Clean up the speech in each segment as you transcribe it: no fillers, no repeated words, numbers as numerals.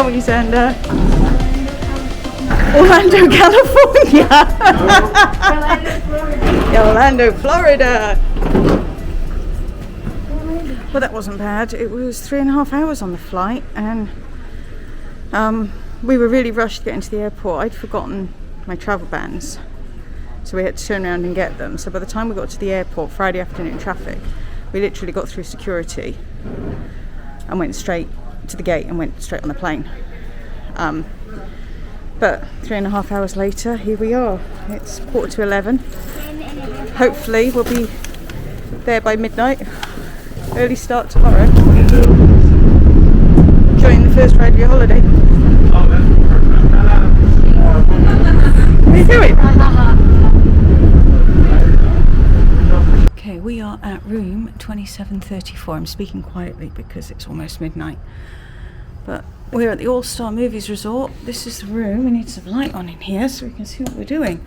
are we, Xander? Orlando, California. Orlando, Florida. Well, that wasn't bad. It was 3.5 hours on the flight, and we were really rushed to get into the airport. I'd forgotten my travel bans, so we had to turn around and get them. So by the time we got to the airport, Friday afternoon traffic, we literally got through security and went straight to the gate and went straight on the plane. But 3.5 hours later, here we are. It's 10:45. Hopefully we'll be there by midnight. Early start tomorrow. Enjoying the first ride of your holiday. What are you doing? Okay, we are at room 2734. I'm speaking quietly because it's almost midnight. But we're at the All Star Movies Resort. This is the room. We need some light on in here so we can see what we're doing.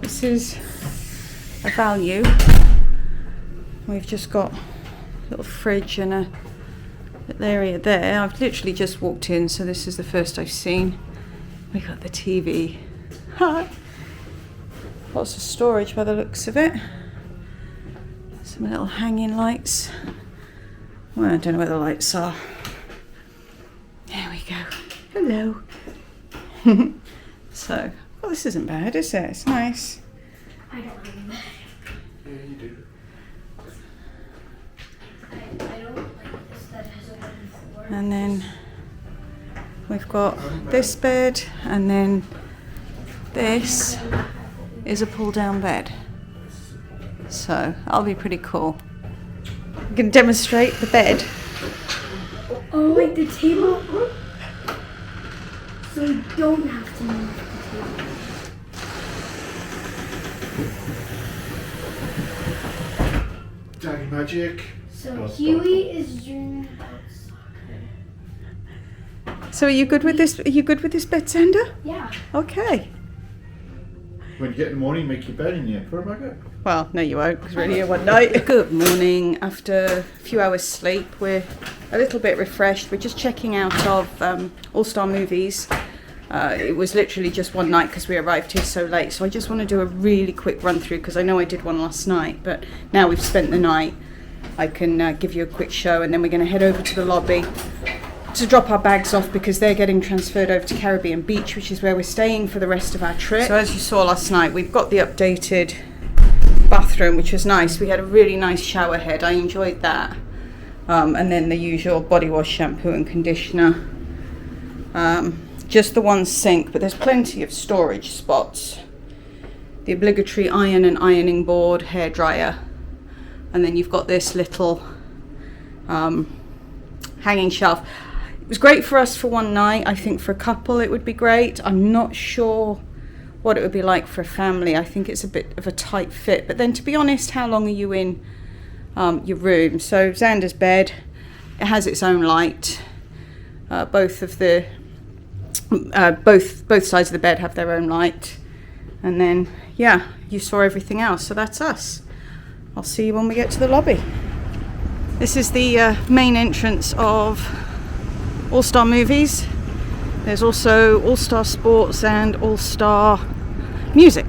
This is a value. We've just got a little fridge and a little area there. I've literally just walked in, so this is the first I've seen. We got the TV. Hi. Lots of storage by the looks of it. Some little hanging lights. Well, I don't know where the lights are. There we go. Hello. So, well, this isn't bad, is it? It's nice. I don't like that. Yeah, you do. I don't like this that has a wooden floor. And then we've got this bed, and then this is a pull-down bed. So that'll be pretty cool. You can demonstrate the bed. Oh, like the table? So you don't have to move the table. Daddy magic. So Huey is dreaming about soccer. So are you good with this? Are you good with this bed, Xander? Yeah. Okay. When you get in the morning, make your bed in the for a bucket. Well, no, you won't, because we're here one night. Good morning. After a few hours sleep, we're a little bit refreshed. We're just checking out of All Star Movies. It was literally just one night because we arrived here so late. So I just want to do a really quick run through because I know I did one last night, but now we've spent the night, I can give you a quick show, and then we're going to head over to the lobby to drop our bags off because they're getting transferred over to Caribbean Beach, which is where we're staying for the rest of our trip. So as you saw last night, we've got the updated bathroom, which was nice. We had a really nice shower head. I enjoyed that. And then the usual body wash, shampoo and conditioner. Just the one sink, but there's plenty of storage spots. The obligatory iron and ironing board, hair dryer. And then you've got this little hanging shelf. It was great for us for one night. I think for a couple it would be great. I'm not sure what it would be like for a family. I think it's a bit of a tight fit. But then, to be honest, how long are you in your room? So Xander's bed, it has its own light. Both sides of the bed have their own light. And then, yeah, you saw everything else. So that's us. I'll see you when we get to the lobby. This is the main entrance of All Star Movies. There's also All Star Sports and All Star Music.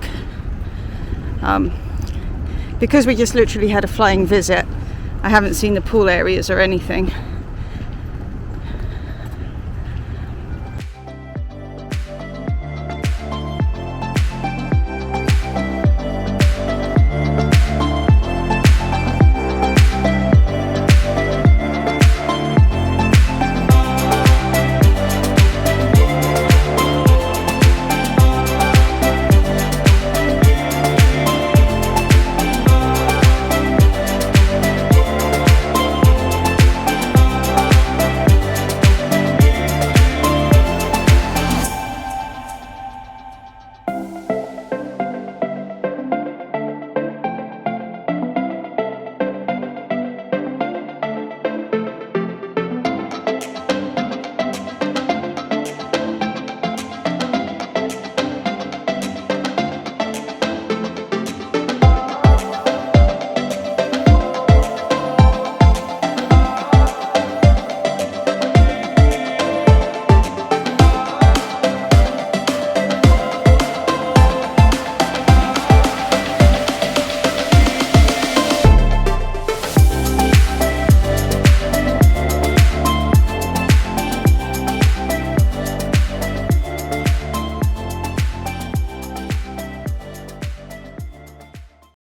Because we just literally had a flying visit, I haven't seen the pool areas or anything.